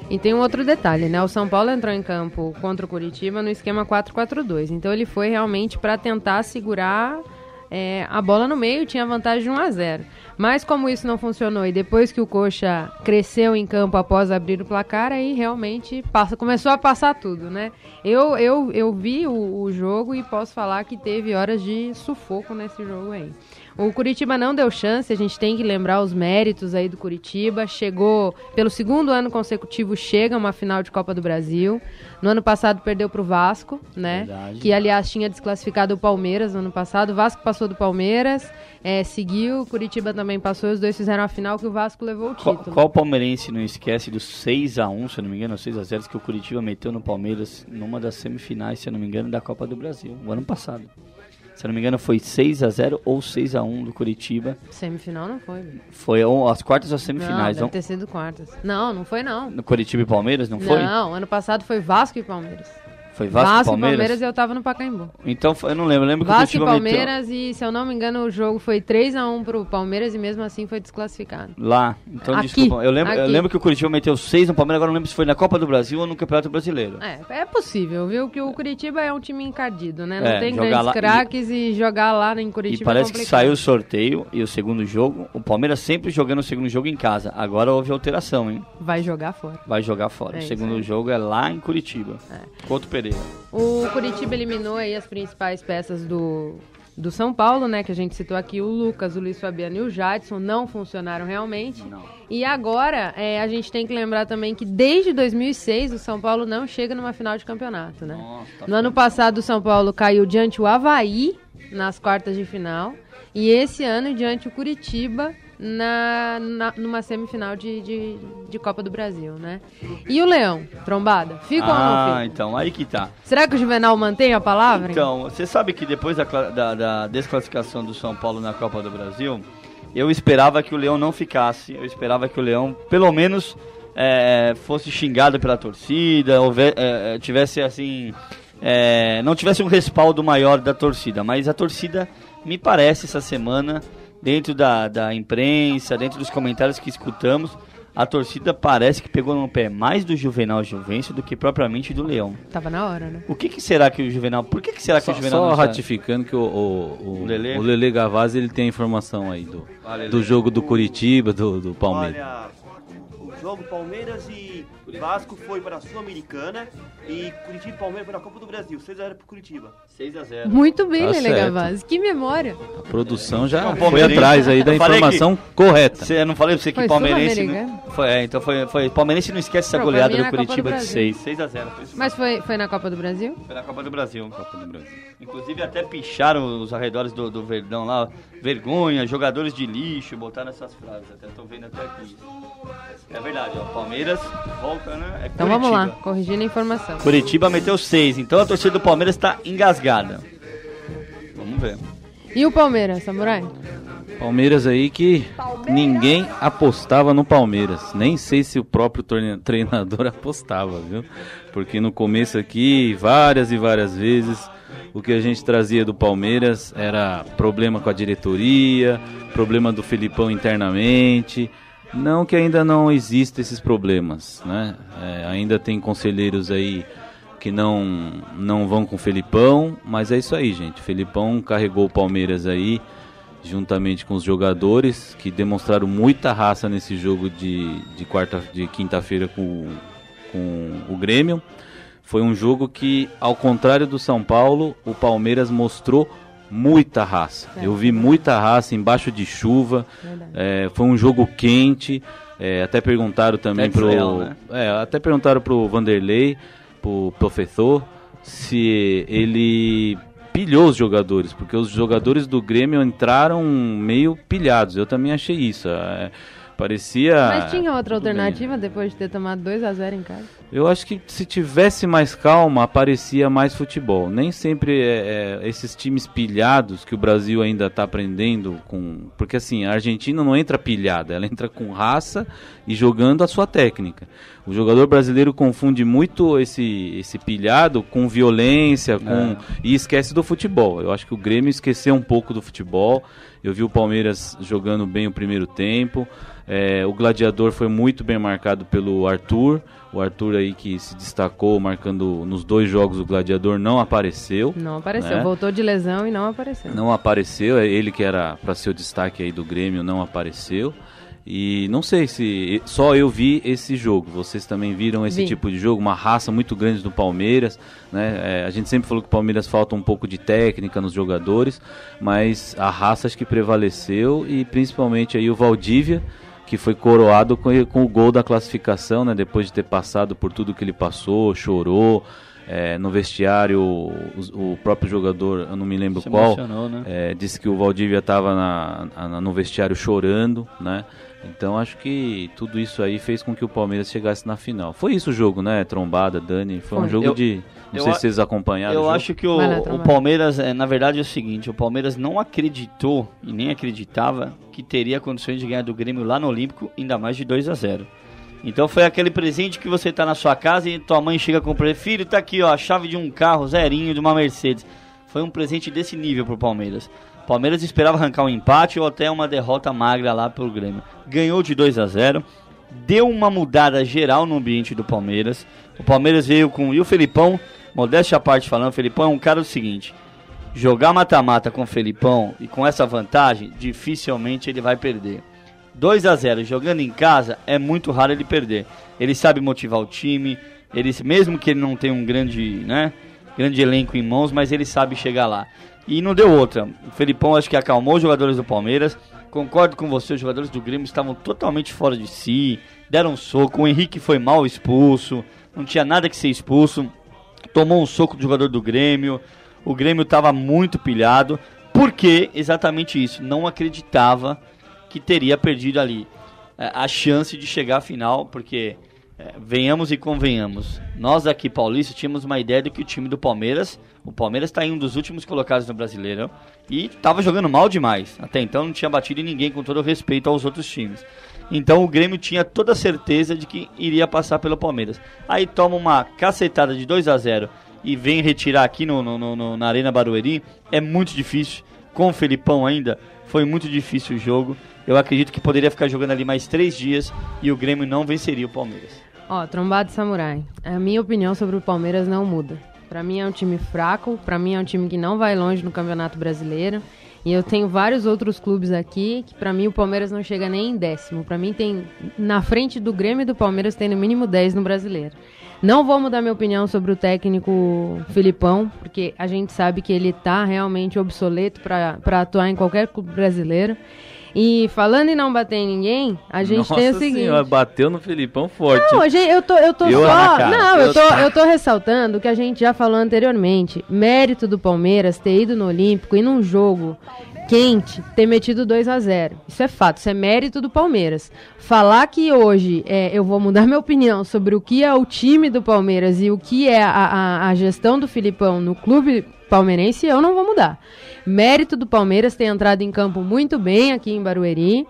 E tem um outro detalhe, né? O São Paulo entrou em campo contra o Coritiba no esquema 4-4-2. Então ele foi realmente para tentar segurar a bola no meio, tinha vantagem de 1-0. Mas como isso não funcionou e depois que o Coxa cresceu em campo após abrir o placar, aí realmente começou a passar tudo, né? Eu vi o jogo e posso falar que teve horas de sufoco nesse jogo aí. O Coritiba não deu chance, a gente tem que lembrar os méritos aí do Coritiba. Chegou, pelo segundo ano consecutivo, chega a uma final de Copa do Brasil. No ano passado perdeu para o Vasco, né? Verdade. Que, aliás, tinha desclassificado o Palmeiras no ano passado. O Vasco passou do Palmeiras, seguiu, o Coritiba também passou. Os dois fizeram a final que o Vasco levou o título. Qual palmeirense não esquece dos 6-1, se eu não me engano, 6-0 que o Coritiba meteu no Palmeiras numa das semifinais, se eu não me engano, da Copa do Brasil, o ano passado. Se eu não me engano, foi 6-0 ou 6-1 do Curitiba. Semifinal não foi. Foi as quartas ou as semifinais? Não, deve ter sido quartas. Não foi não. No Curitiba e Palmeiras, não foi? Não, ano passado foi Vasco e Palmeiras. Foi Vasco e Palmeiras e eu tava no Pacaembu. Então, eu não lembro. Eu lembro que Vasco o Curitiba e Palmeiras meteu... e, se eu não me engano, o jogo foi 3-1 pro Palmeiras e mesmo assim foi desclassificado. Lá. Então, desculpa. Eu lembro que o Curitiba meteu 6 no Palmeiras, agora não lembro se foi na Copa do Brasil ou no Campeonato Brasileiro. É possível, viu? Que o Curitiba é um time encardido, né? Não tem grandes craques e jogar lá em Curitiba e parece que saiu o sorteio e o segundo jogo, o Palmeiras sempre jogando o segundo jogo em casa. Agora houve alteração, hein? Vai jogar fora. O segundo jogo é lá em Curitiba. Couto Pereira. O Coritiba eliminou aí as principais peças do São Paulo, né? Que a gente citou aqui, o Lucas, o Luiz Fabiano e o Jadson não funcionaram realmente. Não. E agora a gente tem que lembrar também que desde 2006 o São Paulo não chega numa final de campeonato, né? No ano passado o São Paulo caiu diante o Avaí nas quartas de final e esse ano diante o Coritiba numa semifinal de Copa do Brasil, né? E o Leão, trombada, fica ou não fica? Então, aí que tá. Será que o Juvenal mantém a palavra? Então, você sabe que depois da desclassificação do São Paulo na Copa do Brasil, eu esperava que o Leão não ficasse, eu esperava que o Leão, pelo menos, fosse xingado pela torcida, tivesse assim... não tivesse um respaldo maior da torcida, mas a torcida, me parece, essa semana... Dentro da imprensa, dentro dos comentários que escutamos, a torcida parece que pegou no pé mais do Juvenal Juvencio do que propriamente do Leão. Tava na hora, né? O que será que o Juvenal... Por que será que o Juvenal... Só ratificando que o Lelê Gavazzi, ele tem a informação aí do jogo do Curitiba, do Palmeiras. Olha, o jogo Palmeiras e Vasco foi para a Sul-Americana e Curitiba e Palmeiras foi na Copa do Brasil, 6-0 pro Curitiba. 6-0. Muito bem, Lelê Gavazzi, que memória. A produção já foi atrás aí da informação correta. Eu não falei pra você que palmeirense... Então foi palmeirense, não esquece essa goleada do Curitiba de 6-0. Mas foi na Copa do Brasil? Foi na Copa do Brasil. Inclusive até picharam os arredores do Verdão lá, vergonha, jogadores de lixo, botaram essas frases, até tô vendo até aqui. É verdade, Palmeiras volta, né? Então vamos lá, corrigindo a informação. Curitiba meteu 6, então a torcida do Palmeiras tá engasgada. Vamos ver. E o Palmeiras, Samurai? Palmeiras aí que ninguém apostava no Palmeiras. Nem sei se o próprio treinador apostava, viu? Porque no começo aqui, várias e várias vezes, o que a gente trazia do Palmeiras era problema com a diretoria, problema do Felipão internamente. Não que ainda não existem esses problemas, né? Ainda tem conselheiros aí que não vão com o Felipão, mas é isso aí, gente. O Felipão carregou o Palmeiras aí, juntamente com os jogadores, que demonstraram muita raça nesse jogo de quinta-feira com o Grêmio. Foi um jogo que, ao contrário do São Paulo, o Palmeiras mostrou muita raça. Eu vi muita raça embaixo de chuva. Foi um jogo quente. Até perguntaram também até perguntaram pro Vanderlei, pro professor, se ele pilhou os jogadores, porque os jogadores do Grêmio entraram meio pilhados. Eu também achei isso. Parecia... Mas tinha outra alternativa depois de ter tomado 2-0 em casa? Eu acho que se tivesse mais calma, aparecia mais futebol. Nem sempre esses times pilhados que o Brasil ainda está aprendendo com... Porque assim, a Argentina não entra pilhada, ela entra com raça e jogando a sua técnica. O jogador brasileiro confunde muito esse pilhado com violência e esquece do futebol. Eu acho que o Grêmio esqueceu um pouco do futebol. Eu vi o Palmeiras jogando bem o primeiro tempo. O Gladiador foi muito bem marcado pelo Arthur. O Arthur aí que se destacou marcando nos 2 jogos. O Gladiador não apareceu. Não apareceu, né? Voltou de lesão e não apareceu. Não apareceu, ele que era para ser o destaque aí do Grêmio não apareceu. E não sei se só eu vi esse jogo. Vocês também viram esse tipo de jogo? Uma raça muito grande do Palmeiras, né? A gente sempre falou que o Palmeiras falta um pouco de técnica nos jogadores, mas a raça acho que prevaleceu, e principalmente aí o Valdívia, que foi coroado com o gol da classificação, né? Depois de ter passado por tudo que ele passou, chorou. No vestiário, o próprio jogador, eu não me lembro qual, né? Disse que o Valdívia estava no vestiário chorando, né? Então acho que tudo isso aí fez com que o Palmeiras chegasse na final. Foi isso o jogo, né? Trombada, Dani, foi um jogo de... Não sei se vocês acompanharam. Eu acho que o Palmeiras, na verdade é o seguinte, o Palmeiras não acreditou e nem acreditava que teria condições de ganhar do Grêmio lá no Olímpico, ainda mais de 2-0. Então foi aquele presente que você tá na sua casa e tua mãe chega com o filho, tá aqui ó, a chave de um carro zerinho de uma Mercedes. Foi um presente desse nível pro Palmeiras. O Palmeiras esperava arrancar um empate ou até uma derrota magra lá pro Grêmio. Ganhou de 2-0, deu uma mudada geral no ambiente do Palmeiras. O Palmeiras veio com... E o Felipão, modéstia à parte falando, o Felipão é um cara do seguinte: jogar mata-mata com o Felipão e com essa vantagem, dificilmente ele vai perder. 2-0 jogando em casa, é muito raro ele perder. Ele sabe motivar o time, mesmo que ele não tenha um grande elenco em mãos, mas ele sabe chegar lá. E não deu outra. O Felipão acho que acalmou os jogadores do Palmeiras. Concordo com você, os jogadores do Grêmio estavam totalmente fora de si, deram um soco, o Henrique foi mal expulso, não tinha nada que ser expulso, tomou um soco do jogador do Grêmio, o Grêmio estava muito pilhado, porque exatamente isso, não acreditava que teria perdido ali a chance de chegar à final, porque venhamos e convenhamos, nós aqui paulistas tínhamos uma ideia de que o time do Palmeiras, o Palmeiras está em um dos últimos colocados no Brasileirão e estava jogando mal demais, até então não tinha batido em ninguém, com todo respeito aos outros times. Então o Grêmio tinha toda a certeza de que iria passar pelo Palmeiras. Aí toma uma cacetada de 2-0 e vem retirar aqui na Arena Barueri, é muito difícil, com o Felipão ainda, foi muito difícil o jogo. Eu acredito que poderia ficar jogando ali mais 3 dias e o Grêmio não venceria o Palmeiras. Trombado samurai. A minha opinião sobre o Palmeiras não muda. Pra mim é um time fraco, pra mim é um time que não vai longe no Campeonato Brasileiro. E eu tenho vários outros clubes aqui que pra mim o Palmeiras não chega nem em 10º. Pra mim tem, na frente do Grêmio e do Palmeiras, tem no mínimo 10 no Brasileiro. Não vou mudar minha opinião sobre o técnico Felipão, porque a gente sabe que ele tá realmente obsoleto pra atuar em qualquer clube brasileiro. E falando em não bater em ninguém, a gente tem o seguinte... Nossa senhora, bateu no Felipão forte. Não, eu tô ressaltando o que a gente já falou anteriormente. Mérito do Palmeiras ter ido no Olímpico e num jogo quente ter metido 2-0. Isso é fato, isso é mérito do Palmeiras. Falar que hoje eu vou mudar minha opinião sobre o que é o time do Palmeiras e o que é a gestão do Felipão no clube palmeirense, eu não vou mudar. Mérito do Palmeiras ter entrado em campo muito bem aqui em Barueri.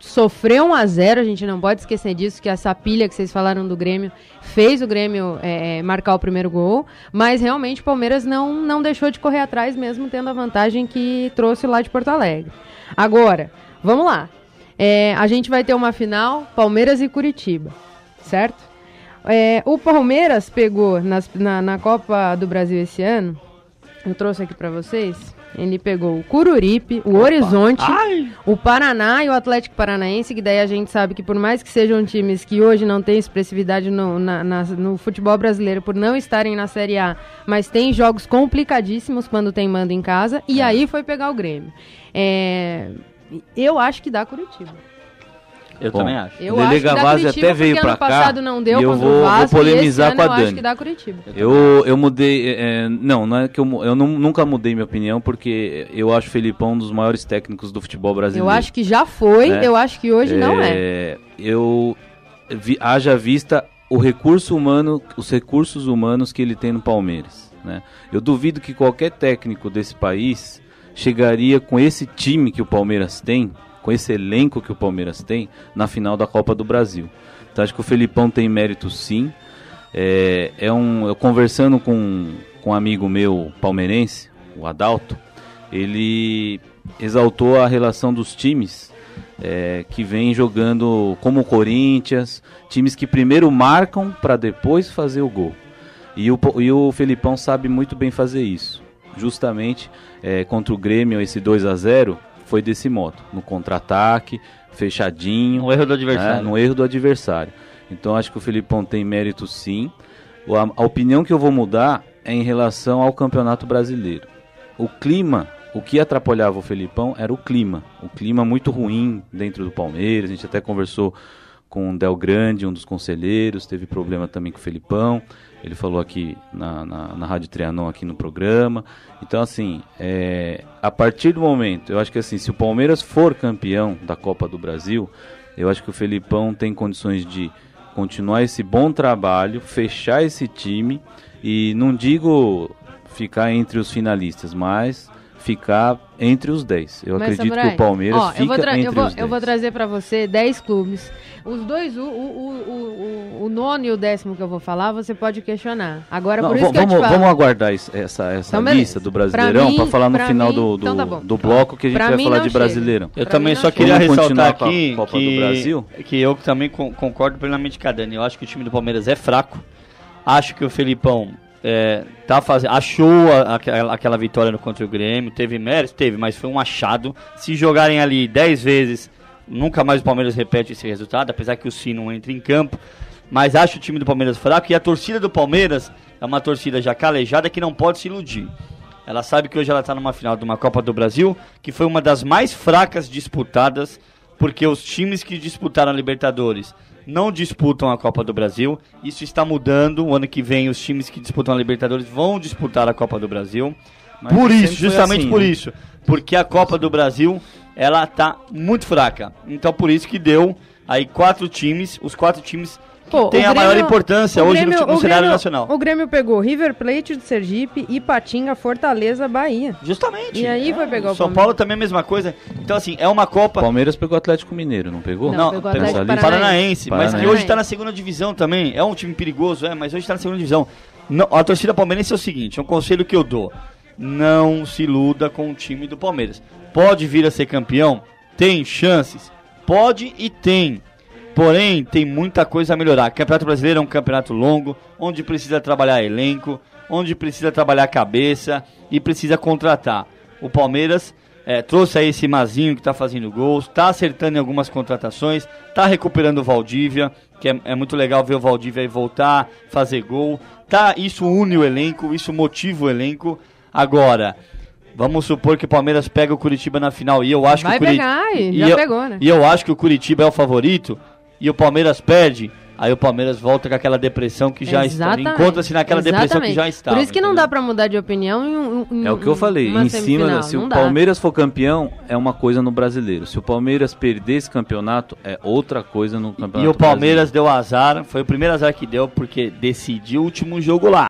Sofreu 1-0, a gente não pode esquecer disso, que essa pilha que vocês falaram do Grêmio fez o Grêmio marcar o primeiro gol, mas realmente o Palmeiras não deixou de correr atrás, mesmo tendo a vantagem que trouxe lá de Porto Alegre. Agora, vamos lá. A gente vai ter uma final, Palmeiras e Curitiba, certo? O Palmeiras pegou na Copa do Brasil esse ano, eu trouxe aqui pra vocês, ele pegou o Coruripe, o Horizonte, o Paraná e o Atlético Paranaense, que daí a gente sabe que por mais que sejam times que hoje não têm expressividade no futebol brasileiro por não estarem na Série A, mas tem jogos complicadíssimos quando tem mando em casa, e aí foi pegar o Grêmio. Eu acho que dá Curitiba. Eu também acho. O Lele Gavazzi até veio pra cá não deu e eu vou polemizar com a Dani. Eu acho que dá Curitiba. Eu mudei, não é que eu nunca mudei minha opinião, porque eu acho o Felipão um dos maiores técnicos do futebol brasileiro. Eu acho que já foi, eu acho que hoje não é. Haja vista os recursos humanos que ele tem no Palmeiras, né? Eu duvido que qualquer técnico desse país chegaria com esse time que o Palmeiras tem, com esse elenco que o Palmeiras tem, na final da Copa do Brasil. Então acho que o Felipão tem mérito sim. Eu conversando com um amigo meu palmeirense, o Adalto, ele exaltou a relação dos times que vem jogando como o Corinthians, times que primeiro marcam para depois fazer o gol. E o Felipão sabe muito bem fazer isso. Justamente contra o Grêmio, esse 2-0 foi desse modo, no contra-ataque, fechadinho. No erro do adversário. No erro do adversário. Então acho que o Felipão tem mérito sim. A opinião que eu vou mudar é em relação ao Campeonato Brasileiro. O clima, o que atrapalhava o Felipão era o clima muito ruim dentro do Palmeiras. A gente até conversou com o Del Grande, um dos conselheiros, teve problema também com o Felipão. Ele falou aqui na Rádio Trianon, aqui no programa. Então, assim, a partir do momento, eu acho que assim, se o Palmeiras for campeão da Copa do Brasil, eu acho que o Felipão tem condições de continuar esse bom trabalho, fechar esse time e não digo ficar entre os finalistas, mas ficar entre os 10. Eu acredito que o Palmeiras fica entre os 10. Eu vou trazer para você 10 clubes. Os dois, o nono e o 10º que eu vou falar, você pode questionar. Agora, por isso que eu te falo. Vamos aguardar essa então, lista do Brasileirão para falar no final do bloco que a gente vai falar de Brasileirão. Eu também só queria ressaltar aqui que eu também concordo plenamente com a Dani. Eu acho que o time do Palmeiras é fraco. Acho que o Felipão achou aquela vitória contra o Grêmio, teve mérito, mas foi um achado. Se jogarem ali 10 vezes, nunca mais o Palmeiras repete esse resultado, apesar que o Sim não entra em campo. Mas acho o time do Palmeiras fraco, e a torcida do Palmeiras é uma torcida já calejada que não pode se iludir. Ela sabe que hoje ela está numa final de uma Copa do Brasil, que foi uma das mais fracas disputadas, porque os times que disputaram a Libertadores não disputam a Copa do Brasil. Isso está mudando. O ano que vem os times que disputam a Libertadores vão disputar a Copa do Brasil. Mas por isso, justamente assim, por isso. Porque a Copa do Brasil, ela está muito fraca. Então por isso que deu aí 4 times, os 4 times que têm a maior importância hoje no cenário nacional. O Grêmio pegou River Plate de Sergipe, Ipatinga, Fortaleza, Bahia. Justamente. E aí foi pegar o São Paulo também é a mesma coisa. Então assim, é uma Copa... O Palmeiras pegou o Atlético Mineiro, não pegou? Não, pegou o Atlético Paranaense. Mas que hoje está na segunda divisão também. É um time perigoso, mas hoje está na segunda divisão. Não, a torcida palmeirense é o seguinte, é um conselho que eu dou. Não se iluda com o time do Palmeiras. Pode vir a ser campeão? Tem chances? Pode e tem. Porém, tem muita coisa a melhorar. O Campeonato Brasileiro é um campeonato longo, onde precisa trabalhar elenco, onde precisa trabalhar cabeça e precisa contratar. O Palmeiras trouxe aí esse Mazinho que está fazendo gols, está acertando em algumas contratações, está recuperando o Valdívia, que é muito legal ver o Valdívia aí voltar, fazer gol. Isso une o elenco, isso motiva o elenco. Agora, vamos supor que o Palmeiras pega o Curitiba na final, e eu acho que o Curitiba... pegou, né? E eu acho que o Curitiba é o favorito, e o Palmeiras perde, aí o Palmeiras volta com aquela depressão que já está. Encontra-se naquela depressão que já está. Por isso que não dá pra mudar de opinião é o que eu falei, em cima, se o Palmeiras for campeão, é uma coisa no Brasileiro. Se o Palmeiras perder esse campeonato, é outra coisa no Campeonato Brasileiro. E o Palmeiras deu azar, foi o primeiro azar que deu, porque decidiu o último jogo lá.